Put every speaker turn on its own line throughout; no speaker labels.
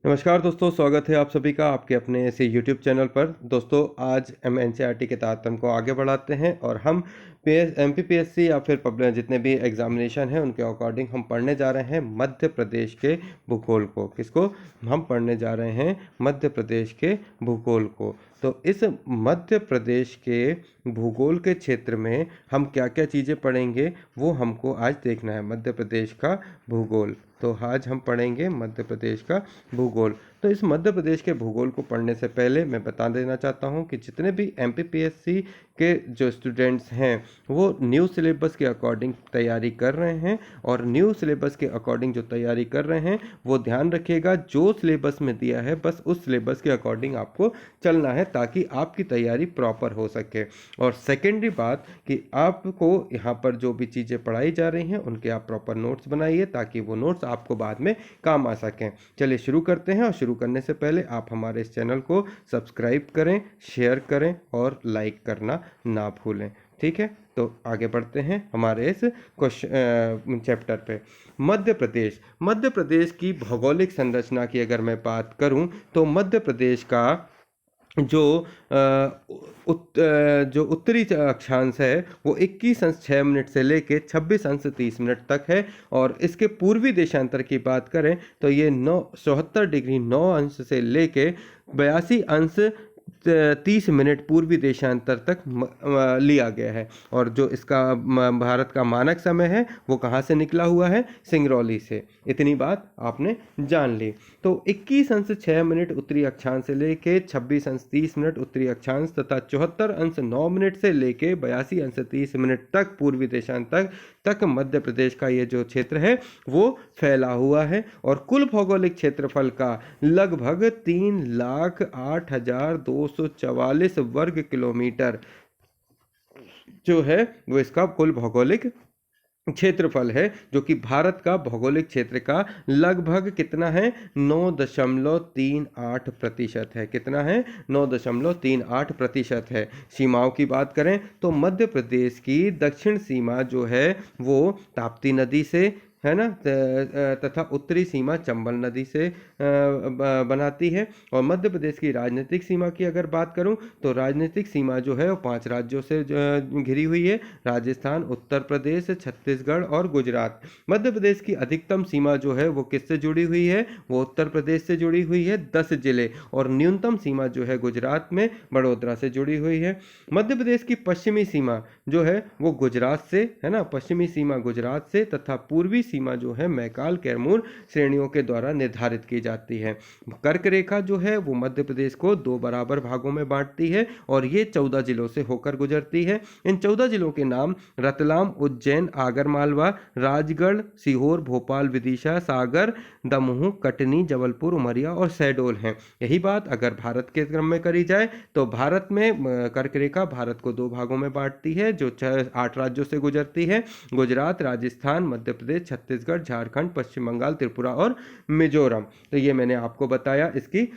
नमस्कार दोस्तों, स्वागत है आप सभी का आपके अपने ऐसे यूट्यूब चैनल पर। दोस्तों, आज हम एनसीईआरटी के तहत को आगे बढ़ाते हैं और हम एमपीपीएससी या फिर पब्लिक जितने भी एग्जामिनेशन हैं उनके अकॉर्डिंग हम पढ़ने जा रहे हैं मध्य प्रदेश के भूगोल को। किसको हम पढ़ने जा रहे हैं? मध्य प्रदेश के भूगोल को। तो इस मध्य प्रदेश के भूगोल के क्षेत्र में हम क्या क्या चीज़ें पढ़ेंगे वो हमको आज देखना है। मध्य प्रदेश का भूगोल, तो आज हम पढ़ेंगे मध्य प्रदेश का भूगोल। तो इस मध्य प्रदेश के भूगोल को पढ़ने से पहले मैं बता देना चाहता हूं कि जितने भी एमपीपीएससी के जो स्टूडेंट्स हैं वो न्यू सिलेबस के अकॉर्डिंग तैयारी कर रहे हैं, और न्यू सिलेबस के अकॉर्डिंग जो तैयारी कर रहे हैं वो ध्यान रखिएगा, जो सिलेबस में दिया है बस उस सिलेबस के अकॉर्डिंग आपको चलना है ताकि आपकी तैयारी प्रॉपर हो सके। और सेकेंडरी बात कि आपको यहाँ पर जो भी चीज़ें पढ़ाई जा रही हैं उनके आप प्रॉपर नोट्स बनाइए ताकि वो नोट्स आपको बाद में काम आ सकें। चलिए शुरू करते हैं, और शुरू करने से पहले आप हमारे इस चैनल को सब्सक्राइब करें, शेयर करें और लाइक करना ना भूलें। ठीक है, तो आगे बढ़ते हैं हमारे इस क्वेश्चन चैप्टर पे। मध्य प्रदेश की भौगोलिक संरचना की अगर मैं बात करूं तो मध्य प्रदेश का जो जो उत्तरी अक्षांश है वो 21 अंश 6 मिनट से लेके 26 अंश 30 मिनट तक है, और इसके पूर्वी देशांतर की बात करें तो ये 74 डिग्री 9 अंश से लेके 82 अंश 30 मिनट पूर्वी देशांतर तक लिया गया है। और जो इसका भारत का मानक समय है वो कहाँ से निकला हुआ है? सिंगरौली से। इतनी बात आपने जान ली। तो 21 अंश 6 मिनट उत्तरी अक्षांश से लेके 26 अंश 30 मिनट उत्तरी अक्षांश तथा 74 अंश 9 मिनट से लेके 82 अंश 30 मिनट तक पूर्वी देशांतर तक मध्य प्रदेश का ये जो क्षेत्र है वो फैला हुआ है। और कुल भौगोलिक क्षेत्रफल का लगभग 3,08,244 वर्ग किलोमीटर जो है वो इसका कुल भौगोलिक क्षेत्रफल है, जो कि भारत का भौगोलिक क्षेत्र का लगभग कितना है? 9.38% है। कितना है? 9.38% है। सीमाओं की बात करें तो मध्य प्रदेश की दक्षिण सीमा जो है वो ताप्ती नदी से है ना, तथा उत्तरी सीमा चंबल नदी से बनाती है। और मध्य प्रदेश की राजनीतिक सीमा की अगर बात करूं तो राजनीतिक सीमा जो है वो 5 राज्यों से घिरी हुई है: राजस्थान, उत्तर प्रदेश, छत्तीसगढ़ और गुजरात। मध्य प्रदेश की अधिकतम सीमा जो है वो किससे जुड़ी हुई है? वो उत्तर प्रदेश से जुड़ी हुई है, 10 जिले। और न्यूनतम सीमा जो है गुजरात में बड़ोदरा से जुड़ी हुई है। मध्य प्रदेश की पश्चिमी सीमा जो है वो गुजरात से है ना, पश्चिमी सीमा गुजरात से, तथा पूर्वी सीमा जो है मैकाल कैमूर श्रेणियों के द्वारा निर्धारित की जाती है। कर्क रेखा जो है वो मध्य प्रदेश को 2 बराबर भागों में बांटती है, और ये 14 जिलों से होकर गुजरती है। इन 14 जिलों के नाम रतलाम, उज्जैन, आगरमालवा, राजगढ़, सीहोर, भोपाल, विदिशा, सागर, दमोह, कटनी, जबलपुर, उमरिया और शहडोल हैं। यही बात अगर भारत के क्रम में करी जाए तो भारत में कर्क रेखा भारत को 2 भागों में बांटती है जो 8 राज्यों से गुजरती है: गुजरात, राजस्थान, मध्य प्रदेश, छत्तीसगढ़, झारखंड, पश्चिम बंगाल, त्रिपुरा और मिजोरम। तो ये मैंने आपको बताया इसकी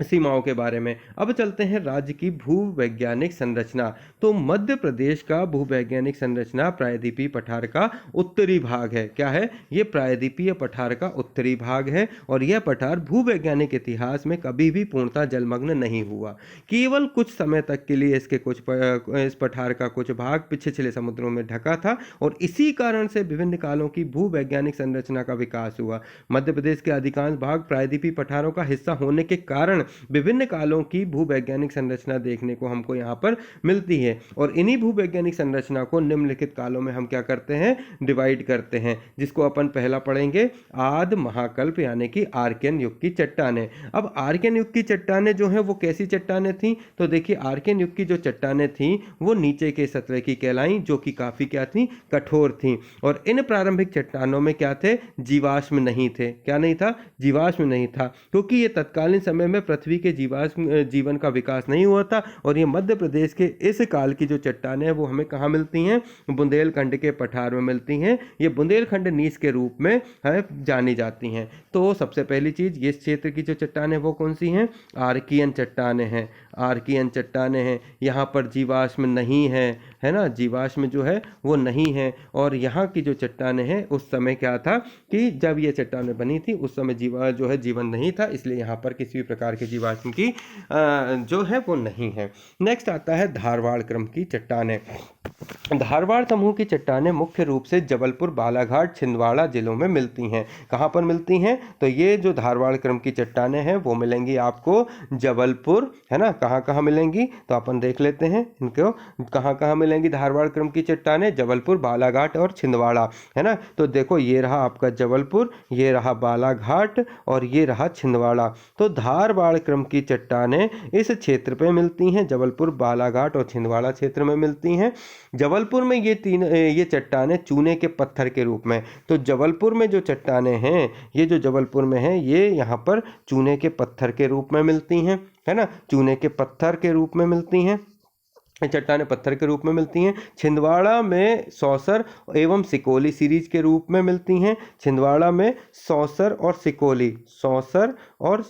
सीमाओं के बारे में। अब चलते हैं राज्य की भूवैज्ञानिक संरचना। तो मध्य प्रदेश का भूवैज्ञानिक संरचना प्रायद्वीपीय पठार का उत्तरी भाग है। क्या है? ये प्रायद्वीपीय पठार का उत्तरी भाग है, और यह पठार भूवैज्ञानिक इतिहास में कभी भी पूर्णतः जलमग्न नहीं हुआ। केवल कुछ समय तक के लिए इस पठार का कुछ भाग पिछले समुद्रों में ढका था, और इसी कारण से विभिन्न कालों की भूवैज्ञानिक संरचना का विकास हुआ। मध्य प्रदेश के अधिकांश भाग प्रायद्वीपीय पठारों का हिस्सा होने के कारण विभिन्न कालों की भूवैज्ञानिक संरचना देखने को हमको यहाँ पर मिलती है। और इन्हीं भूवैज्ञानिक संरचना को निम्नलिखित कालों में हम क्या करते हैं? डिवाइड करते हैं, जिसको अपन पहला पढ़ेंगे आद महाकल्प यानी कि आर्कियन युग की चट्टानें। अब आर्कियन युग की चट्टानें जो है वो कैसी चट्टानें थी? तो देखिए, आर्कियन युग की जो चट्टानें थी वो नीचे के सतह की कहलाई, जो कि काफी क्या थी? कठोर थी। और इन प्रारंभिक चट्टानों में क्या थे? जीवाश्म नहीं थे। क्या नहीं था? जीवाश्म नहीं था, क्योंकि ये तत्कालीन समय में पृथ्वी के जीवन का विकास नहीं हुआ था। और ये मध्य प्रदेश के इस काल की जो चट्टानें हैं वो हमें कहाँ मिलती हैं? बुंदेलखंड के पठार में मिलती हैं। ये बुंदेलखंड नीस के रूप में जानी जाती हैं। तो सबसे पहली चीज, ये क्षेत्र की जो चट्टानें वो कौन सी हैं? आर्कियन चट्टानें हैं। आर्कियन चट्टानें हैं। यहाँ पर जीवाश्म नहीं है ना, जीवाश्म जो है वो नहीं है। और यहाँ की जो चट्टानें हैं उस समय क्या था कि जब ये चट्टानें बनी थी उस समय जीवन नहीं था, इसलिए यहाँ पर किसी भी प्रकार के जीवाश्म की जो है वो नहीं है। नेक्स्ट आता है धारवाड़ क्रम की चट्टानें। धारवाड़ समूह की चट्टानें मुख्य रूप से जबलपुर, बालाघाट, छिंदवाड़ा जिलों में मिलती हैं। कहाँ पर मिलती हैं? तो ये जो धारवाड़ क्रम की चट्टानें हैं वो मिलेंगी आपको जबलपुर, है ना। कहाँ कहाँ मिलेंगी तो अपन देख लेते हैं इनको, कहाँ कहाँ मिलेंगी धारवाड़ क्रम की चट्टानें? जबलपुर, बालाघाट और छिंदवाड़ा, है ना। तो देखो ये रहा आपका जबलपुर, ये रहा बालाघाट और ये रहा छिंदवाड़ा। तो धारवाड़ क्रम की चट्टानें इस क्षेत्र पे मिलती हैं, जबलपुर, बालाघाट और छिंदवाड़ा क्षेत्र में मिलती हैं। जबलपुर में ये चट्टानें चूने के पत्थर के रूप में, तो जबलपुर में जो चट्टानें हैं, ये जो जबलपुर में हैं ये यहाँ पर चूने के पत्थर के रूप में मिलती हैं, है ना। चूने के पत्थर के रूप में मिलती हैं, चट्टानें पत्थर के रूप में मिलती हैं। छिंदवाड़ा में सौसर एवं सिकोली सीरीज के रूप में मिलती हैं। छिंदवाड़ा में सौसर और सिकोली, सौसर और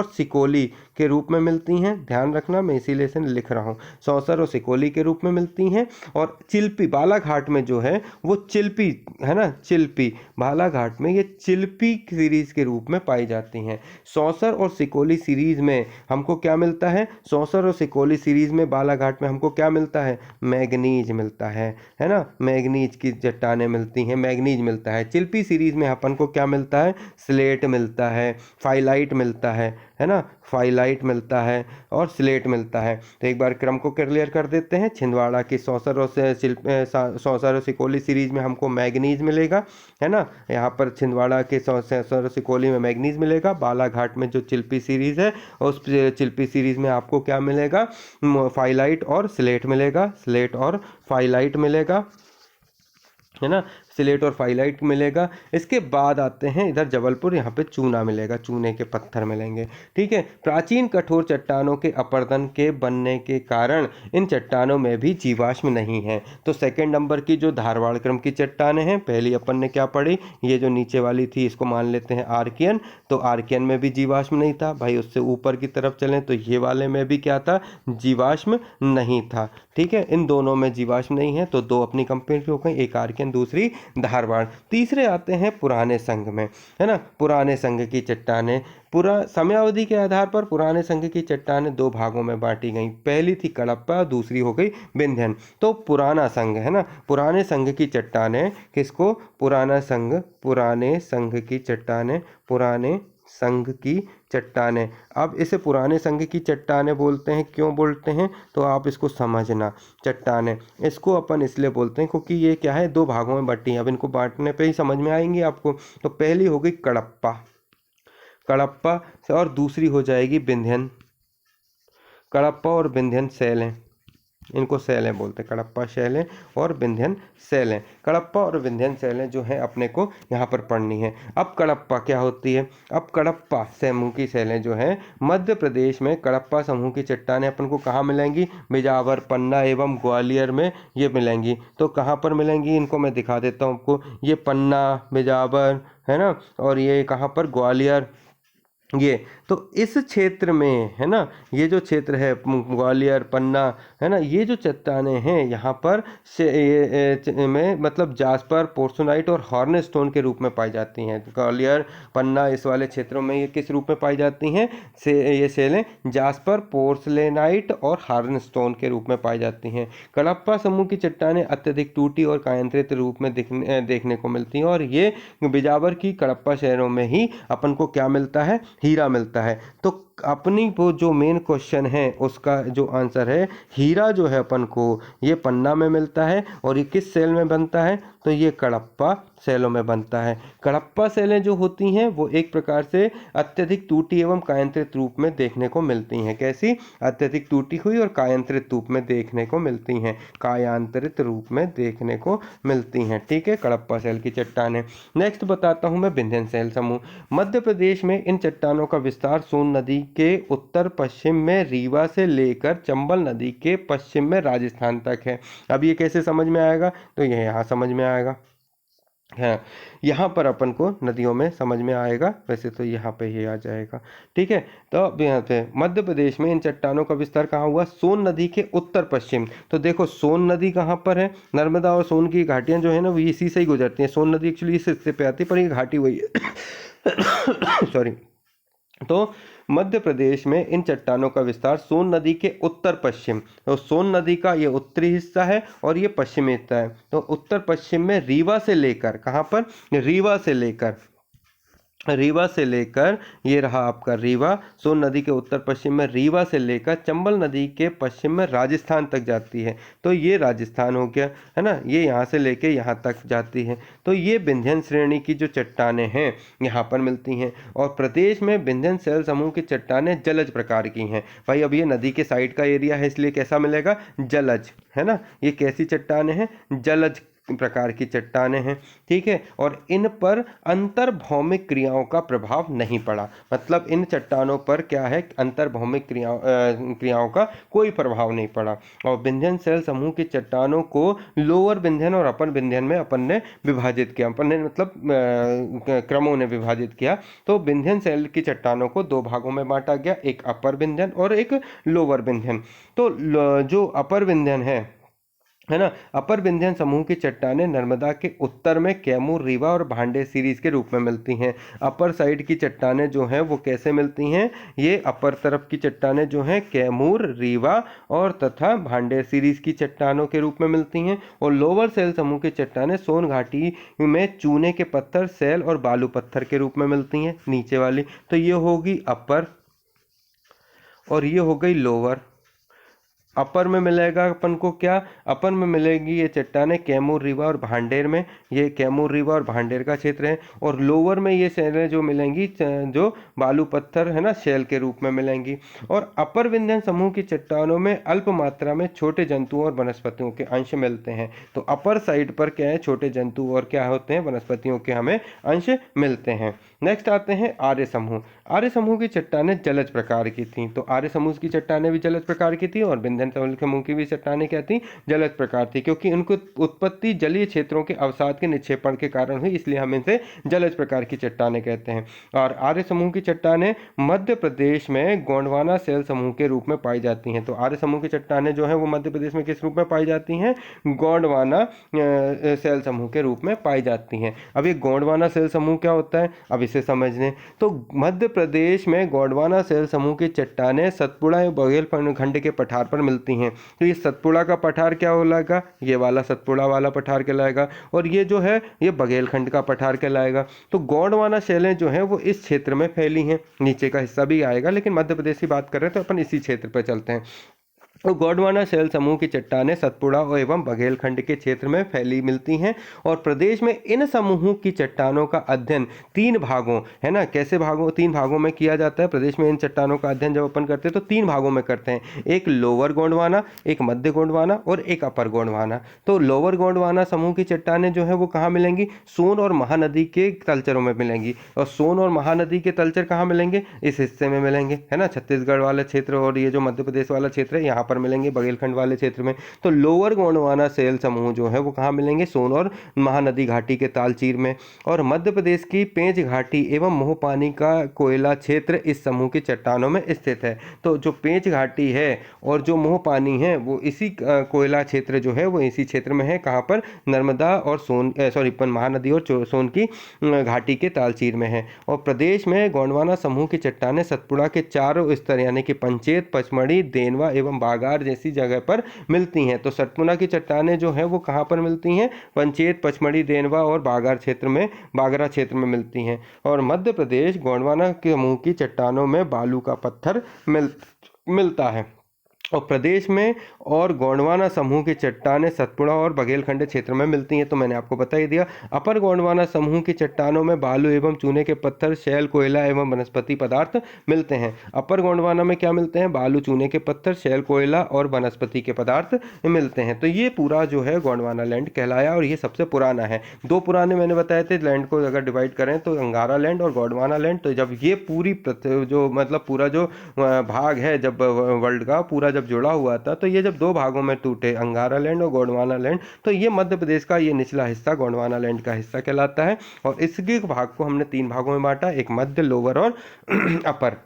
सिकोली के रूप में मिलती हैं। ध्यान रखना, मैं इसीलिए से लिख रहा हूँ, सौसर और सिकोली के रूप में मिलती हैं। और चिल्पी बालाघाट में जो है वो चिल्पी, है ना, चिल्पी बालाघाट में ये चिल्पी सीरीज के रूप में पाई जाती हैं। सौसर और सिकोली सीरीज में हमको क्या मिलता है? सौसर और सिकोली सीरीज में बालाघाट में हमको क्या मिलता है? मैग्नीज मिलता है ना। मैग्नीज की चट्टानें मिलती हैं, मैग्नीज मिलता है। चिल्पी सीरीज में अपन को क्या मिलता है? स्लेट मिलता है, फाइलाइट मिलता है ना, फाइलाइट मिलता है और स्लेट मिलता है। तो एक बार क्रम को क्लियर कर देते हैं। छिंदवाड़ा की सौसर और सिकोली सीरीज में हमको मैग्नीज मिलेगा, है ना। यहाँ पर छिंदवाड़ा के सौसर और सिकोली में मैग्नीज मिलेगा। बालाघाट में जो चिल्पी सीरीज है उस चिल्पी सीरीज में आपको क्या मिलेगा? फाइलाइट और स्लेट मिलेगा, स्लेट और फाइलाइट मिलेगा, है ना, स्लेट और फाइलाइट मिलेगा। इसके बाद आते हैं इधर जबलपुर, यहाँ पे चूना मिलेगा, चूने के पत्थर मिलेंगे, ठीक है। प्राचीन कठोर चट्टानों के अपरदन के बनने के कारण इन चट्टानों में भी जीवाश्म नहीं है। तो सेकंड नंबर की जो धारवाड़ क्रम की चट्टानें हैं, पहली अपन ने क्या पढ़ी, ये जो नीचे वाली थी इसको मान लेते हैं आर्कियन। तो आर्कियन में भी जीवाश्म नहीं था भाई। उससे ऊपर की तरफ चलें तो ये वाले में भी क्या था? जीवाश्म नहीं था, ठीक है। इन दोनों में जीवाश्म नहीं है, तो दो अपनी कंपेयर हो गई, एक आर्कियन दूसरी धारवाड़। तीसरे आते हैं पुराने संघ में, है ना। पुराने संघ की चट्टानें, पूरा समयावधि के आधार पर पुराने संघ की चट्टानें दो भागों में बांटी गई। पहली थी कडप्पा, दूसरी हो गई विंध्यन। तो पुराना संघ, है ना, पुराने संघ की चट्टानें किसको? पुराना संघ, पुराने संघ की चट्टानें, पुराने संघ की चट्टानें। अब इसे पुराने संघ की चट्टानें बोलते हैं, क्यों बोलते हैं तो आप इसको समझना। चट्टानें इसको अपन इसलिए बोलते हैं क्योंकि ये क्या है? दो भागों में बटी हैं। अब इनको बांटने पे ही समझ में आएंगी आपको। तो पहली हो गई कडप्पा, कडप्पा और दूसरी हो जाएगी विंध्यन। कडप्पा और विंध्यन शैलें, इनको शैलें बोलते हैं, कडप्पा शैलें और विंध्यन शैलें। कडप्पा और विंध्यन शैलें जो है अपने को यहाँ पर पढ़नी है। अब कडप्पा क्या होती है? अब कडप्पा समूह की शैलें जो है मध्य प्रदेश में कडप्पा समूह की चट्टानें अपन को कहाँ मिलेंगी? बिजावर, पन्ना एवं ग्वालियर में ये मिलेंगी। तो कहाँ पर मिलेंगी इनको मैं दिखा देता हूँ आपको। ये पन्ना, बिजावर, है ना, और ये कहाँ पर? ग्वालियर। ये तो इस क्षेत्र में, है ना, ये जो क्षेत्र है ग्वालियर, पन्ना, है ना, ये जो चट्टानें हैं यहाँ पर में मतलब जास्पर, पोर्सोनाइट और हॉर्नस्टोन के रूप में पाई जाती हैं। ग्वालियर, पन्ना इस वाले क्षेत्रों में ये किस रूप में पाई जाती हैं? ये शैलें जास्पर, पोर्सलेनाइट और हॉर्नस्टोन के रूप में पाई जाती हैं। कडप्पा समूह की चट्टानें अत्यधिक टूटी और कायांतरित रूप में देखने को मिलती हैं। और ये बिजावर की कडप्पा शहरों में ही अपन को क्या मिलता है? हीरा मिलता है। तो अपनी वो जो मेन क्वेश्चन है उसका जो आंसर है, हीरा जो है अपन को ये पन्ना में मिलता है और ये किस सेल में बनता है, तो ये कडप्पा सेलों में बनता है। कडप्पा सेलें जो होती हैं वो एक प्रकार से अत्यधिक टूटी एवं कायांतरित रूप में देखने को मिलती हैं। कैसी? अत्यधिक टूटी हुई और कायांतरित रूप में देखने को मिलती हैं, कायांतरित रूप में देखने को मिलती हैं। ठीक है, कडप्पा सेल की चट्टानें। नेक्स्ट बताता हूँ मैं विंध्यन सेल समूह। मध्य प्रदेश में इन चट्टानों का विस्तार सोन नदी के उत्तर पश्चिम में रीवा से लेकर चंबल नदी के पश्चिम में राजस्थान तक है। अब ये कैसे समझ में आएगा, तो ये यहाँ समझ में आएगा। हाँ, यहाँ पर अपन को नदियों में समझ में आएगा, वैसे तो यहाँ पे ही आ जाएगा। ठीक है, तो अब यहाँ पे मध्य प्रदेश में इन चट्टानों का विस्तार कहाँ हुआ, सोन नदी के उत्तर पश्चिम। तो देखो सोन नदी कहाँ पर है, नर्मदा और सोन की घाटियाँ जो है ना वो इसी से ही गुजरती हैं। सोन नदी एक्चुअली इस हिस्से पे आती है, पर ये घाटी वही है सॉरी। तो मध्य प्रदेश में इन चट्टानों का विस्तार सोन नदी के उत्तर पश्चिम, तो सोन नदी का ये उत्तरी हिस्सा है और ये पश्चिमी हिस्सा है। तो उत्तर पश्चिम में रीवा से लेकर, कहाँ पर, रीवा से लेकर ये रहा आपका रीवा, सोन नदी के उत्तर पश्चिम में रीवा से लेकर चंबल नदी के पश्चिम में राजस्थान तक जाती है। तो ये राजस्थान हो गया, है ना, ये यहाँ से लेके यहाँ तक जाती है। तो ये विंध्यन श्रेणी की जो चट्टानें हैं यहाँ पर मिलती हैं। और प्रदेश में विंध्यन सेल समूह की चट्टानें जलज प्रकार की हैं। भाई अब ये नदी के साइड का एरिया है, इसलिए कैसा मिलेगा, जलज, है ना। ये कैसी चट्टानें हैं, जलज प्रकार की चट्टानें हैं। ठीक है, और इन पर अंतर्भौमिक क्रियाओं का प्रभाव नहीं पड़ा। मतलब इन चट्टानों पर क्या है, अंतर्भौमिक क्रियाओं का कोई प्रभाव नहीं पड़ा। और विंध्यन सेल समूह की चट्टानों को लोअर विंध्यन और अपर विंध्यन में अपन ने विभाजित किया, अपन ने मतलब क्रमों ने विभाजित किया। तो विंध्यन सेल की चट्टानों को दो भागों में बांटा गया, एक अपर विंध्यन और एक लोअर विंध्यन। तो जो अपर विंध्यन है ना, अपर विंध्यन समूह की चट्टानें नर्मदा के उत्तर में कैमूर, रीवा और भांडे सीरीज के रूप में मिलती हैं। अपर साइड की चट्टानें जो हैं वो कैसे मिलती हैं, ये अपर तरफ की चट्टानें जो हैं कैमूर, रीवा और तथा भांडे सीरीज की चट्टानों के रूप में मिलती हैं। और लोअर सेल समूह की चट्टानें सोन घाटी में चूने के पत्थर, सेल और बालू पत्थर के रूप में मिलती हैं, नीचे वाली। तो ये होगी अपर और ये हो गई लोअर। अपर में मिलेगा अपन को क्या, अपर में मिलेगी ये चट्टानें कैमूर, रीवा और भांडेर में, ये कैमूर, रीवा और भांडेर का क्षेत्र है। और लोअर में ये सेलें जो मिलेंगी जो बालू पत्थर है ना, शैल के रूप में मिलेंगी। और अपर विंध्यन समूह की चट्टानों में अल्प मात्रा में छोटे जंतुओं और वनस्पतियों के अंश मिलते हैं। तो अपर साइड पर क्या है, छोटे जंतु और क्या होते हैं, वनस्पतियों के हमें अंश मिलते हैं। नेक्स्ट आते हैं आर्य समूह। आर्य समूह की चट्टानें जलज प्रकार की थीं। तो आर्य समूह की चट्टानें भी जलज प्रकार की थी और विंध्यन समूह की भी चट्टानें क्या थी, जलज प्रकार थी, क्योंकि उनको उत्पत्ति जलीय क्षेत्रों के अवसाद के निक्षेपण के कारण हुई, इसलिए हम इनसे जलज प्रकार की चट्टानें कहते हैं। और आर्य समूह की चट्टानें मध्य प्रदेश में गोंडवाना सेल समूह के रूप में पाई जाती हैं। तो आर्य समूह की चट्टानें जो है वो मध्य प्रदेश में किस रूप में पाई जाती हैं, गोंडवाना सेल समूह के रूप में पाई जाती हैं। अब ये गोंडवाना सेल समूह क्या होता है, अब इसे समझने। तो मध्य प्रदेश में गोंडवाना सेल समूह की चट्टानें सतपुड़ा एवं बुंदेलखंड के पठार पर मिलती हैं। तो ये सतपुड़ा का पठार क्या होगा, ये वाला सतपुड़ा वाला पठार कहलाएगा, और ये जो है ये बुंदेलखंड का पठार कहलाएगा। तो गोंडवाना सेलें जो हैं वो इस क्षेत्र में फैली हैं, नीचे का हिस्सा भी आएगा, लेकिन मध्य प्रदेश की बात कर रहे हैं तो अपन इसी क्षेत्र पर चलते हैं। तो गोंडवाना सेल समूह की चट्टानें सतपुड़ा एवं बुंदेलखंड के क्षेत्र में फैली मिलती हैं। और प्रदेश में इन समूहों की चट्टानों का अध्ययन तीन भागों, है ना, कैसे भागों, तीन भागों में किया जाता है। प्रदेश में इन चट्टानों का अध्ययन जब अपन करते हैं तो तीन भागों में करते हैं, एक लोअर गोंडवाना, एक मध्य गोंडवाना और एक अपर गोंडवाना। तो लोअर गोंडवाना समूह की चट्टानें जो है वो कहाँ मिलेंगी, सोन और महानदी के तलचरों में मिलेंगी। और सोन और महानदी के तलचर कहाँ मिलेंगे, इस हिस्से में मिलेंगे, है ना, छत्तीसगढ़ वाला क्षेत्र और ये जो मध्य प्रदेश वाला क्षेत्र है यहाँ पर मिलेंगे, बुंदेलखंड वाले क्षेत्र में। तो लोअर गोंडवाना सेल समूह जो है वो कहाँ मिलेंगे, सोन और महानदी घाटी के तालचीर में। और मध्य प्रदेश की पेंच घाटी एवं मोहपानी का कोयला क्षेत्र इस समूह की चट्टानों में स्थित है। तो जो पेंच घाटी है और जो मोहपानी है वो इसी कोयला क्षेत्र जो है वो इसी क्षेत्र में है, कहाँ पर, नर्मदा और महानदी और सोन की घाटी के तालचीर में है। और प्रदेश में गोंडवाना समूह की चट्टानें सतपुड़ा के चारों स्तर यानी कि पंचेत, पचमढ़ी, देनवा एवं बाघ बागार जैसी जगह पर मिलती हैं। तो सतपुड़ा की चट्टानें जो हैं वो कहाँ पर मिलती हैं? पंचेत, पचमढ़ी, देनवा और बागार क्षेत्र में, बागरा क्षेत्र में मिलती हैं। और मध्य प्रदेश गोंडवाना के समूह की चट्टानों में बालू का पत्थर मिलता है। और प्रदेश में और गोंडवाना समूह की चट्टानें सतपुड़ा और बघेलखंड क्षेत्र में मिलती हैं। तो मैंने आपको बता ही दिया। अपर गोंडवाना समूह की चट्टानों में बालू एवं चूने के पत्थर, शैल, कोयला एवं वनस्पति पदार्थ मिलते हैं। अपर गोंडवाना में क्या मिलते हैं? बालू, चूने के पत्थर, शैल, कोयला और वनस्पति के पदार्थ मिलते हैं। तो ये पूरा जो है गोंडवाना लैंड कहलाया और ये सबसे पुराना है। दो पुराने मैंने बताए थे लैंड को अगर डिवाइड करें तो अंगारा लैंड और गोंडवाना लैंड। तो जब ये पूरी जो मतलब पूरा जो भाग है जब वर्ल्ड का पूरा जब जुड़ा हुआ था, तो ये जब दो भागों में टूटे, अंगारा लैंड और गोंडवाना लैंड, तो ये मध्य प्रदेश का ये निचला हिस्सा गोंडवाना लैंड का हिस्सा कहलाता है। और इसके भाग को हमने 3 भागों में बांटा, एक मध्य, लोअर और अपर।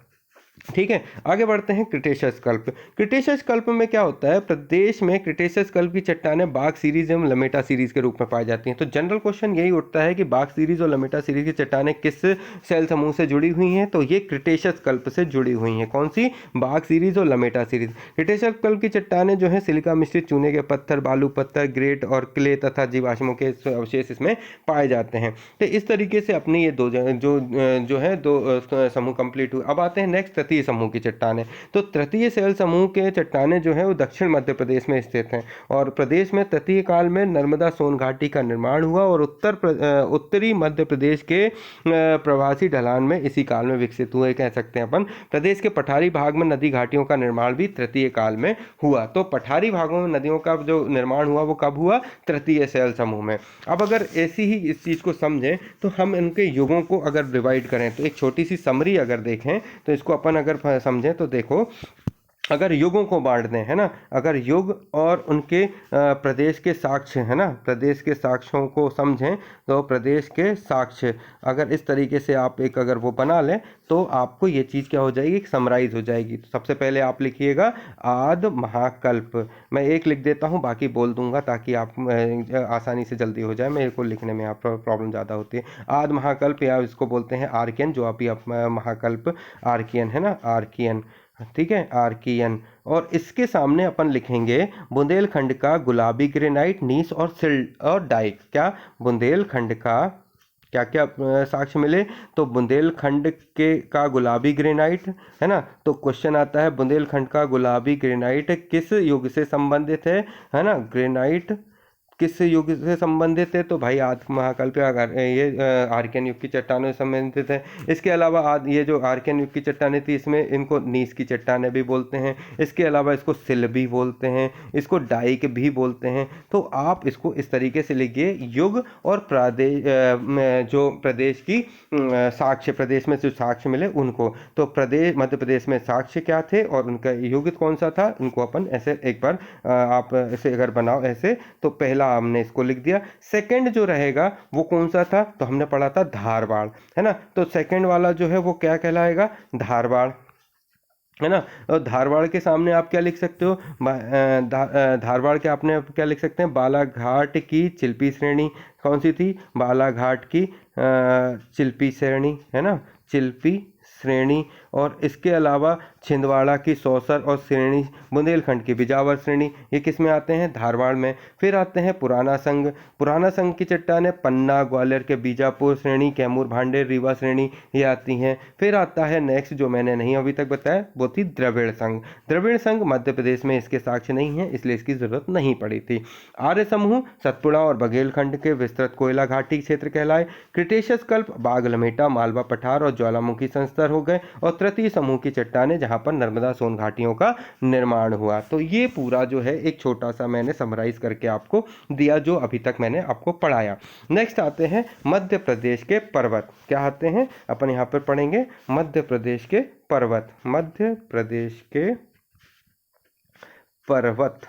ठीक है, आगे बढ़ते हैं। क्रिटेशियस कल्प। क्रिटेशियस कल्प में क्या होता है? प्रदेश में क्रिटेशियस कल्प की चट्टानें बाग सीरीज एवं लमेटा सीरीज के रूप में पाई जाती हैं। तो जनरल क्वेश्चन यही उठता है कि बाग सीरीज और लमेटा सीरीज की चट्टानें किस सेल समूह से जुड़ी हुई हैं? तो ये क्रिटेशियस कल्प से जुड़ी हुई हैं। कौन सी? बाग सीरीज और लमेटा सीरीज। क्रिटेशियस कल्प की चट्टानें जो है सिलिका मिश्रित चूने के पत्थर, बालू पत्थर, ग्रेट और क्ले तथा जीवाश्मों के अवशेष इसमें पाए जाते हैं। तो इस तरीके से अपने ये दो जो है दो समूह कंप्लीट हुए। अब आते हैं नेक्स्ट तृतीय समूह की चट्टानें। तो तृतीय सेल समूह के चट्टानें जो है वो दक्षिण मध्य प्रदेश में स्थित हैं। और प्रदेश में तृतीय काल में नर्मदा सोन घाटी का निर्माण हुआ और उत्तरी मध्य प्रदेश के प्रवासी ढलान में इसी काल में विकसित हुए कह सकते हैं अपन। प्रदेश के पठारी भाग में नदी घाटियों का निर्माण भी तृतीय काल में हुआ। तो पठारी भागों में नदियों का जो निर्माण हुआ वो कब हुआ? तृतीय सेल समूह में। अब अगर ऐसी ही इस चीज को समझें तो हम इनके युगों को अगर डिवाइड करें तो एक छोटी सी समरी अगर देखें तो इसको अपन अगर समझें तो देखो, अगर युगों को बांट दें, है ना, अगर युग और उनके प्रदेश के साक्ष्य, है ना, प्रदेश के साक्ष्यों को समझें तो प्रदेश के साक्ष्य अगर इस तरीके से आप एक अगर वो बना लें तो आपको ये चीज़ क्या हो जाएगी? समराइज हो जाएगी। तो सबसे पहले आप लिखिएगा आद महाकल्प। मैं एक लिख देता हूँ, बाकी बोल दूंगा ताकि आप आसानी से जल्दी हो जाए। मेरे को लिखने में आप प्रॉब्लम ज़्यादा होती है। आद महाकल्प या इसको बोलते हैं आर्कियन, जो अभी आप महाकल्प आर्कियन है ना, आर्कियन, ठीक है, आर्कियन। और इसके सामने अपन लिखेंगे बुंदेलखंड का गुलाबी ग्रेनाइट, नीस और सिल्ट और डाइक। क्या? बुंदेलखंड का क्या क्या साक्ष्य मिले? तो बुंदेलखंड के का गुलाबी ग्रेनाइट, है ना। तो क्वेश्चन आता है बुंदेलखंड का गुलाबी ग्रेनाइट किस युग से संबंधित है ना, ग्रेनाइट किस युग से संबंधित है? तो भाई आदि महाकल्प ये आर्कियन युग की चट्टानों से संबंधित है। इसके अलावा ये जो आर्कियन युग की चट्टानें थी इसमें इनको नीस की चट्टानें भी बोलते हैं। इसके अलावा इसको सिल भी बोलते हैं, इसको डाइक भी बोलते हैं। तो आप इसको इस तरीके से लिखिए, युग और प्रदेश जो प्रदेश की साक्ष्य, प्रदेश में जो साक्ष्य मिले उनको। तो प्रदेश मध्य प्रदेश में साक्ष्य क्या थे और उनका युग कौन सा था, उनको अपन ऐसे एक बार आप ऐसे अगर बनाओ ऐसे, तो पहला हमने इसको लिख दिया। सेकंड जो रहेगा वो कौन सा था? तो हमने पढ़ा था धारवाड़, है ना। तो सेकंड वाला जो है वो क्या कहलाएगा? धारवाड़, है ना। और धारवाड़ के सामने आप क्या लिख सकते हो? धारवाड़ के आपने क्या लिख सकते हैं? बालाघाट की चिल्पी श्रेणी। कौन सी थी? बालाघाट की चिल्पी श्रेणी, है ना, चिल्पी श्रेणी। और इसके अलावा छिंदवाड़ा की सौसर और श्रेणी, बुंदेलखंड की बिजावर श्रेणी, ये किस में आते हैं? धारवाड़ में। फिर आते हैं पुराना संघ। पुराना संघ की चट्टानें पन्ना, ग्वालियर के बीजापुर श्रेणी, कैमूर, भांडेर, रीवा श्रेणी, ये आती हैं। फिर आता है नेक्स्ट जो मैंने नहीं अभी तक बताया, वो थी द्रविड़ संघ। द्रविड़ संघ मध्य प्रदेश में इसके साक्ष्य नहीं है, इसलिए इसकी जरूरत नहीं पड़ी थी। आर्य समूह सतपुड़ा और बघेलखंड के विस्तृत कोयला घाटी क्षेत्र कहलाए। क्रिटेशियस कल्प बाग, लमेटा, मालवा पठार और ज्वालामुखी संस्तर हो गए। और तृतीय समूह की चट्टानें जहां पर नर्मदा सोन घाटियों का निर्माण हुआ। तो ये पूरा जो है एक छोटा सा मैंने समराइज करके आपको दिया जो अभी तक मैंने आपको पढ़ाया। नेक्स्ट आते हैं मध्य प्रदेश के पर्वत। क्या आते हैं अपन यहाँ पर पढ़ेंगे? मध्य प्रदेश के पर्वत, मध्य प्रदेश के पर्वत।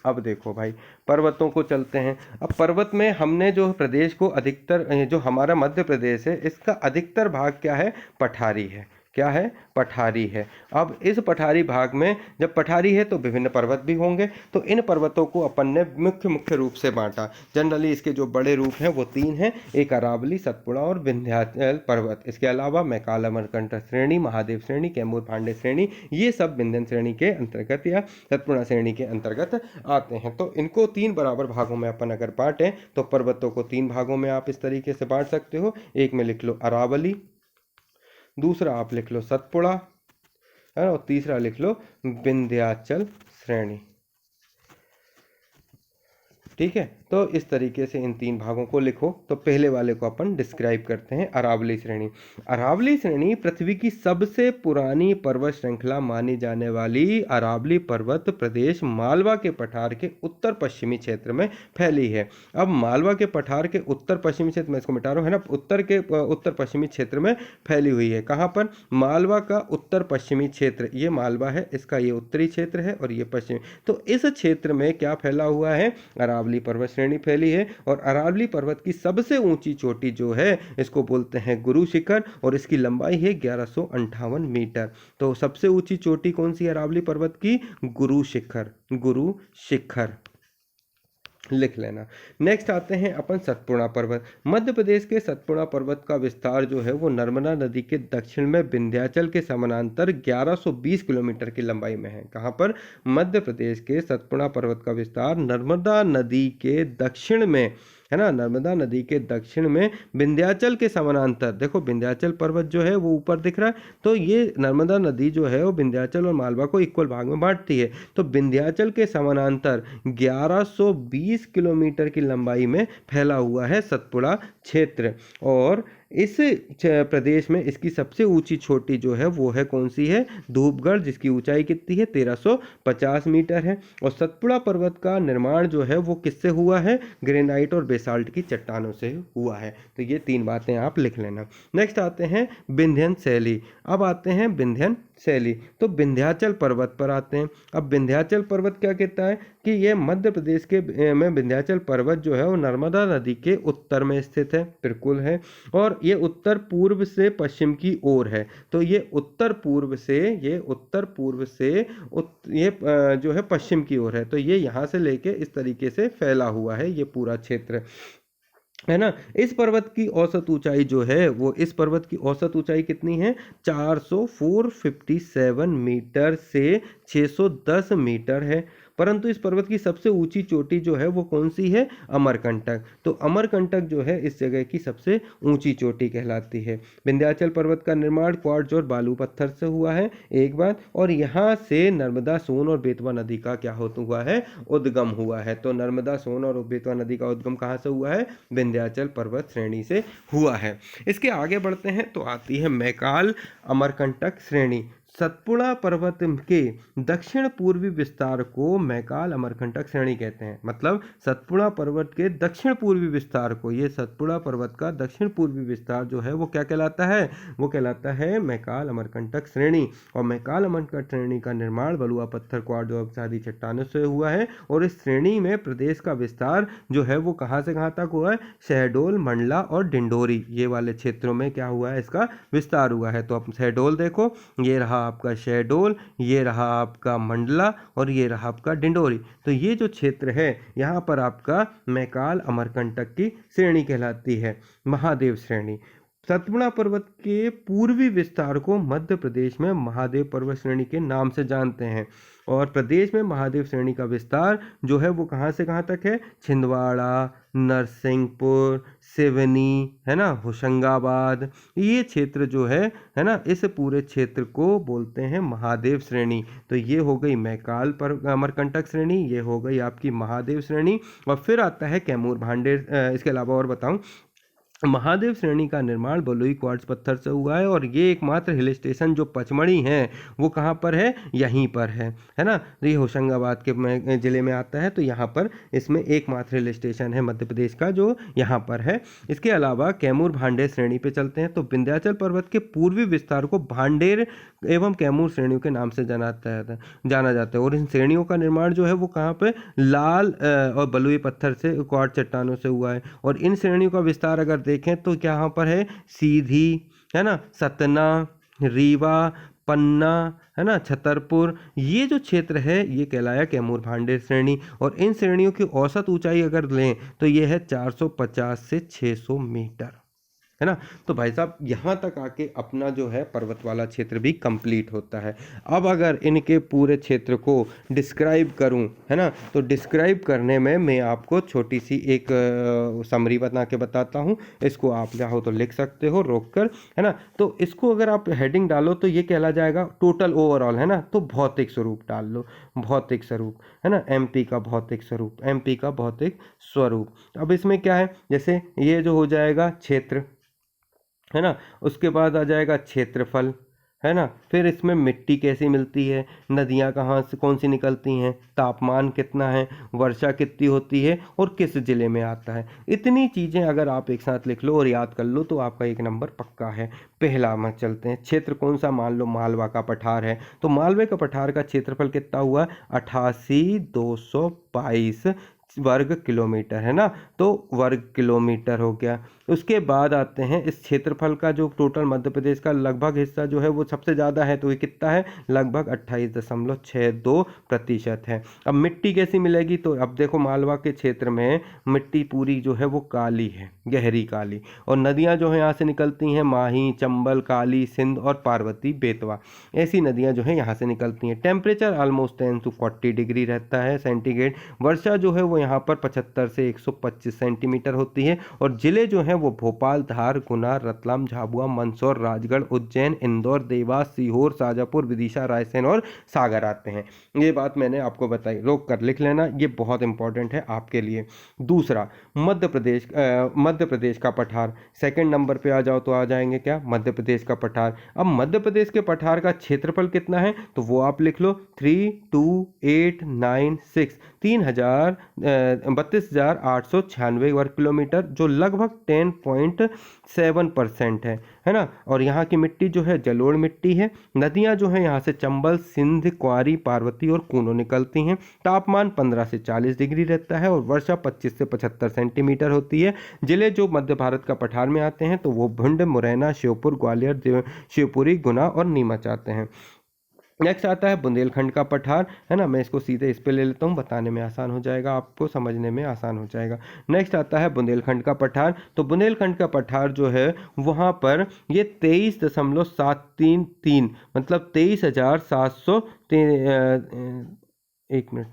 अब देखो भाई, पर्वतों को चलते हैं। अब पर्वत में हमने जो प्रदेश को अधिकतर, जो हमारा मध्य प्रदेश है इसका अधिकतर भाग क्या है? पठारी है। क्या है? पठारी है। अब इस पठारी भाग में जब पठारी है तो विभिन्न पर्वत भी होंगे, तो इन पर्वतों को अपन ने मुख्य रूप से बांटा। जनरली इसके जो बड़े रूप हैं वो 3 हैं, एक अरावली, सतपुड़ा और विंध्याचल पर्वत। इसके अलावा मैकाल अमरकंटक श्रेणी, महादेव श्रेणी, कैमूर भांडे श्रेणी, ये सब विंध्यन श्रेणी के अंतर्गत या सतपुड़ा श्रेणी के अंतर्गत आते हैं। तो इनको 3 बराबर भागों में अपन अगर बांटें तो पर्वतों को 3 भागों में आप इस तरीके से बांट सकते हो। एक में लिख लो अरावली, दूसरा आप लिख लो सतपुड़ा, है, और तीसरा लिख लो विंध्याचल श्रेणी। ठीक है, तो इस तरीके से इन 3 भागों को लिखो। तो पहले वाले को अपन डिस्क्राइब करते हैं, अरावली श्रेणी। अरावली श्रेणी पृथ्वी की सबसे पुरानी पर्वत श्रृंखला मानी जाने वाली अरावली पर्वत प्रदेश मालवा के पठार के उत्तर पश्चिमी क्षेत्र में फैली है। अब मालवा के पठार के उत्तर पश्चिमी क्षेत्र में, इसको मिटा रहा हूं, है ना, उत्तर पश्चिमी क्षेत्र में फैली हुई है। कहाँ पर? मालवा का उत्तर पश्चिमी क्षेत्र, ये मालवा है, इसका ये उत्तरी क्षेत्र है और ये पश्चिमी। तो इस क्षेत्र में क्या फैला हुआ है? अरावली पर्वत श्रेणी फैली है। और अरावली पर्वत की सबसे ऊंची चोटी जो है इसको बोलते हैं गुरु शिखर, और इसकी लंबाई है 1158 मीटर। तो सबसे ऊंची चोटी कौन सी अरावली पर्वत की? गुरु शिखर, गुरु शिखर लिख लेना। नेक्स्ट आते हैं अपन सतपुड़ा पर्वत। मध्य प्रदेश के सतपुड़ा पर्वत का विस्तार जो है वो नर्मदा नदी के दक्षिण में विंध्याचल के समानांतर 1120 किलोमीटर की लंबाई में है। कहाँ पर? मध्य प्रदेश के सतपुड़ा पर्वत का विस्तार नर्मदा नदी के दक्षिण में, है ना, नर्मदा नदी के दक्षिण में विंध्याचल के समानांतर। देखो विंध्याचल पर्वत जो है वो ऊपर दिख रहा है, तो ये नर्मदा नदी जो है वो विंध्याचल और मालवा को इक्वल भाग में बांटती है। तो विंध्याचल के समानांतर 1120 किलोमीटर की लंबाई में फैला हुआ है सतपुड़ा क्षेत्र। और इस प्रदेश में इसकी सबसे ऊंची चोटी जो है वो है कौन सी है? धूपगढ़, जिसकी ऊंचाई कितनी है? 1350 मीटर है। और सतपुड़ा पर्वत का निर्माण जो है वो किससे हुआ है? ग्रेनाइट और बेसाल्ट की चट्टानों से हुआ है। तो ये 3 बातें आप लिख लेना। नेक्स्ट आते हैं विंध्यन शैली। अब आते हैं विंध्यन शैली, तो विंध्याचल पर्वत पर आते हैं। अब विंध्याचल पर्वत क्या कहता है कि ये मध्य प्रदेश के में विंध्याचल पर्वत जो है वो नर्मदा नदी के उत्तर में स्थित है, बिल्कुल है, और ये उत्तर पूर्व से पश्चिम की ओर है। तो ये उत्तर पूर्व से ये जो है पश्चिम की ओर है। तो ये यहाँ से लेके इस तरीके से फैला हुआ है ये पूरा क्षेत्र, है ना। इस पर्वत की औसत ऊंचाई जो है वो, इस पर्वत की औसत ऊंचाई कितनी है? 457 मीटर से 610 मीटर है। परंतु इस पर्वत की सबसे ऊंची चोटी जो है वो कौन सी है? अमरकंटक। तो अमरकंटक जो है इस जगह की सबसे ऊंची चोटी कहलाती है। विंध्याचल पर्वत का निर्माण क्वार्ट्ज और बालू पत्थर से हुआ है, एक बात, और यहाँ से नर्मदा, सोन और बेतवा नदी का क्या होता हुआ है? उद्गम हुआ है। तो नर्मदा, सोन और बेतवा नदी का उद्गम कहाँ से हुआ है? विंध्याचल पर्वत श्रेणी से हुआ है। इसके आगे बढ़ते हैं तो आती है मैकाल अमरकंटक श्रेणी। सतपुड़ा पर्वत के दक्षिण पूर्वी विस्तार को मैकाल अमरकंटक श्रेणी कहते हैं। मतलब सतपुड़ा पर्वत के दक्षिण पूर्वी विस्तार को, ये सतपुड़ा पर्वत का दक्षिण पूर्वी विस्तार जो है वो क्या कहलाता है? वो कहलाता है मैकाल अमरकंटक श्रेणी। और मैकाल अमरकंटक श्रेणी का निर्माण बलुआ पत्थर, क्वार्ट्ज आदि चट्टानों से हुआ है। और इस श्रेणी में प्रदेश का विस्तार जो है वो कहाँ से कहाँ तक हुआ है? शहडोल, मंडला और डिंडोरी, ये वाले क्षेत्रों में क्या हुआ है? इसका विस्तार हुआ है। तो अब शहडोल देखो, ये रहा आपका शहडोल, ये रहा आपका मंडला और ये रहा आपका डिंडोरी। तो ये जो क्षेत्र है यहाँ पर आपका मैकाल अमरकंटक की श्रेणी कहलाती है। महादेव श्रेणी। सतपुड़ा पर्वत के पूर्वी विस्तार को मध्य प्रदेश में महादेव पर्वत श्रेणी के नाम से जानते हैं। और प्रदेश में महादेव श्रेणी का विस्तार जो है वो कहाँ से कहाँ तक है? छिंदवाड़ा, नरसिंहपुर, सिवनी, है ना, होशंगाबाद, ये क्षेत्र जो है ना, इस पूरे क्षेत्र को बोलते हैं महादेव श्रेणी। तो ये हो गई मैकाल अमरकंटक श्रेणी, ये हो गई आपकी महादेव श्रेणी। और फिर आता है कैमूर भांडे। इसके अलावा और बताऊं, महादेव श्रेणी का निर्माण बलुई क्वार्ट्ज पत्थर से हुआ है। और ये एकमात्र हिल स्टेशन जो पचमढ़ी है वो कहाँ पर है? यहीं पर है ना। ये होशंगाबाद के ज़िले में आता है। तो यहाँ पर इसमें एकमात्र हिल स्टेशन है मध्य प्रदेश का जो यहाँ पर है। इसके अलावा कैमूर भांडेर श्रेणी पे चलते हैं। तो विंध्याचल पर्वत के पूर्वी विस्तार को भांडेर एवं कैमूर श्रेणियों के नाम से जाना जाता है। और इन श्रेणियों का निर्माण जो है वो कहाँ पे? लाल और बलुई पत्थर से, क्वार्ट्ज चट्टानों से हुआ है। और इन श्रेणियों का विस्तार अगर देखें तो क्या यहाँ पर है? सीधी, है ना, सतना, रीवा, पन्ना, है ना, छतरपुर, ये जो क्षेत्र है ये कहलाया कैमूर भांडेर श्रेणी। और इन श्रेणियों की औसत ऊंचाई अगर लें तो ये है 450 से 600 मीटर, है ना। तो भाई साहब यहाँ तक आके अपना जो है पर्वत वाला क्षेत्र भी कंप्लीट होता है। अब अगर इनके पूरे क्षेत्र को डिस्क्राइब करूँ, है ना, तो डिस्क्राइब करने में मैं आपको छोटी सी एक समरी बना के बताता हूँ। इसको आप चाहो तो लिख सकते हो रोक कर, है ना। तो इसको अगर आप हेडिंग डालो तो ये कहला जाएगा टोटल ओवरऑल, है ना। तो भौतिक स्वरूप डाल लो, भौतिक स्वरूप, है ना, एमपी का भौतिक स्वरूप, एमपी का भौतिक स्वरूप। अब इसमें क्या है, जैसे ये जो हो जाएगा क्षेत्र, है ना, उसके बाद आ जाएगा क्षेत्रफल, है ना, फिर इसमें मिट्टी कैसी मिलती है, नदियाँ कहाँ से कौन सी निकलती हैं, तापमान कितना है, वर्षा कितनी होती है और किस जिले में आता है। इतनी चीज़ें अगर आप एक साथ लिख लो और याद कर लो तो आपका एक नंबर पक्का है। पहला में चलते हैं, क्षेत्र कौन सा, मान लो मालवा का पठार है, तो मालवे का पठार का क्षेत्रफल कितना हुआ, 88,222 वर्ग किलोमीटर, है ना। तो वर्ग किलोमीटर हो गया। उसके बाद आते हैं इस क्षेत्रफल का जो टोटल मध्य प्रदेश का लगभग हिस्सा जो है वो सबसे ज़्यादा है, तो ये कितना है, लगभग 28.62% है। अब मिट्टी कैसी मिलेगी, तो अब देखो मालवा के क्षेत्र में मिट्टी पूरी जो है वो काली है, गहरी काली। और नदियाँ जो है यहाँ से निकलती हैं, माही, चंबल, काली, सिंध और पार्वती, बेतवा, ऐसी नदियाँ जो है यहाँ से निकलती हैं। टेम्परेचर ऑलमोस्ट 10 to 40 डिग्री रहता है सेंटीग्रेड। वर्षा जो है वो यहाँ पर 75 से 125 सेंटीमीटर होती है। और जिले जो हैं वो भोपाल, धार, गुना, रतलाम, झाबुआ, मंदसौर, राजगढ़, उज्जैन, इंदौर, देवास, सीहोर, शाजापुर, विदिशा, रायसेन और सागर आते हैं। ये बात मैंने आपको बताई, रोक कर लिख लेना, ये बहुत इंपॉर्टेंट है आपके लिए। दूसरा, मध्य प्रदेश का पठार, सेकंड नंबर पे आ जाओ तो आ जाएंगे क्या, मध्य प्रदेश का पठार। अब मध्य प्रदेश के पठार का क्षेत्रफल कितना है, तो वो आप लिख लो 32896, 32,896 वर्ग किलोमीटर, जो लगभग 10.7% है ना। और यहाँ की मिट्टी जो है जलोढ़ मिट्टी है। नदियाँ जो है यहाँ से चंबल, सिंध, क्वारी, पार्वती और कूनो निकलती हैं। तापमान 15 से 40 डिग्री रहता है और वर्षा 25 से 75 सेंटीमीटर होती है। जिले जो मध्य भारत का पठार में आते हैं तो वो भिंड, मुरैना, श्योपुर, ग्वालियर, शिवपुरी, गुना और नीमच आते हैं। नेक्स्ट आता है बुंदेलखंड का पठार, है ना। मैं इसको सीधे इस पे ले लेता हूँ, बताने में आसान हो जाएगा, आपको समझने में आसान हो जाएगा। नेक्स्ट आता है बुंदेलखंड का पठार। तो बुंदेलखंड का पठार जो है वहाँ पर ये 23.733, मतलब 23,700, एक मिनट,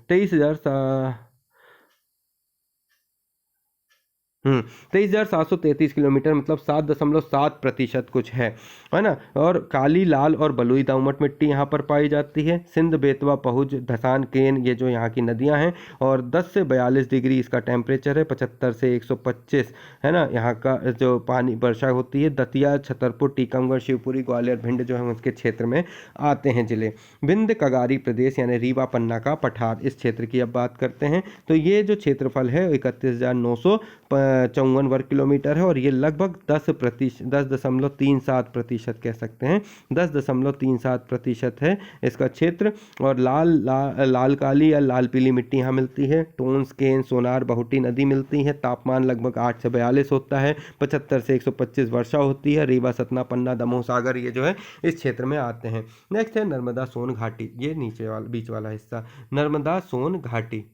23,733 किलोमीटर, मतलब 7.7% कुछ है ना। और काली, लाल और बलुई दोमट मिट्टी यहाँ पर पाई जाती है। सिंध, बेतवा, पहुज, धसान, केन, ये जो यहाँ की नदियाँ हैं। और 10 से 42 डिग्री इसका टेम्परेचर है, 75 से 125, है ना, यहाँ का जो पानी वर्षा होती है। दतिया, छतरपुर, टीकमगढ़, शिवपुरी, ग्वालियर, भिंड जो है उसके क्षेत्र में आते हैं जिले। विंध्य कगारी प्रदेश यानी रीवा, पन्ना का पठार, इस क्षेत्र की अब बात करते हैं। तो ये जो क्षेत्रफल है 31,954 वर्ग किलोमीटर है। और ये लगभग 10.37% कह सकते हैं, 10.37% है इसका क्षेत्र। और लाल काली या लाल पीली मिट्टी यहाँ मिलती है। टोन्स, केन, सोनार, बहुटी नदी मिलती है। तापमान लगभग 8 से 42 होता है। 75 से 125 वर्षा होती है। रीवा, सतना, पन्ना, दमोह, सागर ये जो है इस क्षेत्र में आते हैं। नेक्स्ट है नर्मदा सोन घाटी, ये नीचे वाला बीच वाला हिस्सा, नर्मदा सोन घाटी,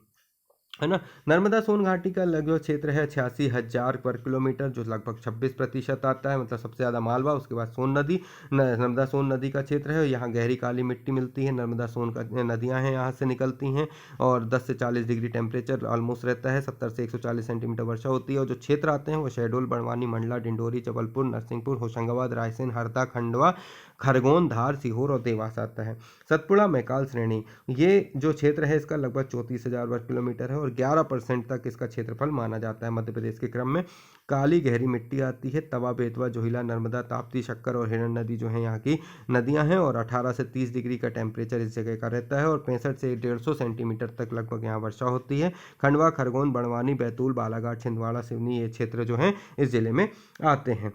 है ना। नर्मदा सोन घाटी का लगभग क्षेत्र है 86,000 वर्ग किलोमीटर, जो लगभग 26% आता है, मतलब सबसे ज़्यादा मालवा, उसके बाद सोन नदी, नर्मदा सोन नदी का क्षेत्र है। यहाँ गहरी काली मिट्टी मिलती है। नर्मदा सोन का नदियाँ हैं यहाँ से निकलती हैं। और 10 से 40 डिग्री टेम्परेचर ऑलमोस्ट रहता है। 70 से 140 सेंटीमीटर वर्षा होती है। और जो क्षेत्र आते हैं वो शहडोल, बड़वानी, मंडला, डिंडोरी, जबलपुर, नरसिंहपुर, होशंगाबाद, रायसेन, हरदा, खंडवा, खरगोन, धार, सीहोर और देवास आता है। सतपुड़ा मैकाल श्रेणी, ये जो क्षेत्र है इसका लगभग 34,000 वर्ग किलोमीटर है। और 11% तक इसका क्षेत्रफल माना जाता है। मध्य प्रदेश के क्रम में काली गहरी मिट्टी आती है। तवा, बेतवा, जोहिला, नर्मदा, ताप्ती, शक्कर और हिरण नदी जो है यहाँ की नदियाँ हैं। और 18 से 30 डिग्री का टेम्परेचर इस जगह का रहता है। और 65 से 150 सेंटीमीटर तक लगभग यहाँ वर्षा होती है। खंडवा, खरगोन, बड़वानी, बैतूल, बालाघाट, छिंदवाड़ा, सिवनी, ये क्षेत्र जो हैं इस जिले में आते हैं।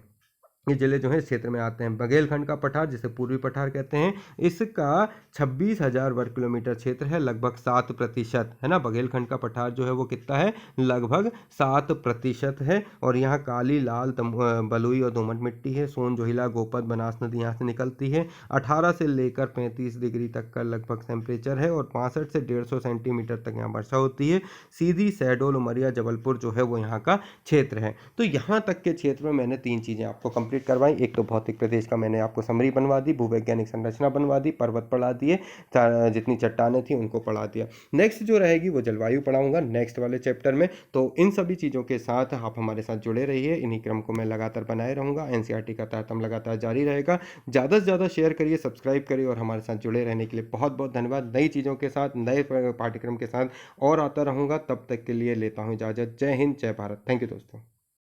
ये जिले जो है इस क्षेत्र में आते हैं। बघेलखंड का पठार, जिसे पूर्वी पठार कहते हैं, इसका 26,000 वर्ग किलोमीटर क्षेत्र है, लगभग 7%, है ना। बघेलखंड का पठार जो है वो कितना है, लगभग 7% है। और यहाँ काली, लाल, बलुई और दोमट मिट्टी है। सोन, जोहिला, गोपद, बनास नदी यहाँ से निकलती है। 18 से लेकर 35 डिग्री तक का लगभग टेम्परेचर है और 65 से 150 सेंटीमीटर तक यहाँ वर्षा होती है। सीधी, शहडोल, उमरिया, जबलपुर जो है वो यहाँ का क्षेत्र है। तो यहाँ तक के क्षेत्र में मैंने 3 चीज़ें आपको कंप्लीट करवाई। एक तो भौतिक प्रदेश का मैंने आपको समरी बनवा दी, भूवैज्ञानिक संरचना बनवा दी, पर्वत पढ़ा दिए, जितनी चट्टानें थी उनको पढ़ा दिया। नेक्स्ट जो रहेगी वो जलवायु पढ़ाऊंगा नेक्स्ट वाले चैप्टर में। तो इन सभी चीज़ों के साथ आप हमारे साथ जुड़े रहिए। इन्हीं क्रम को मैं लगातार बनाए रहूँगा। एनसीईआरटी का तारतम्य लगातार जारी रहेगा। ज़्यादा से ज़्यादा शेयर करिए, सब्सक्राइब करिए और हमारे साथ जुड़े रहने के लिए बहुत बहुत धन्यवाद। नई चीज़ों के साथ, नए पाठ्यक्रम के साथ और आता रहूँगा। तब तक के लिए लेता हूँ इजाज़त। जय हिंद, जय भारत। थैंक यू दोस्तों।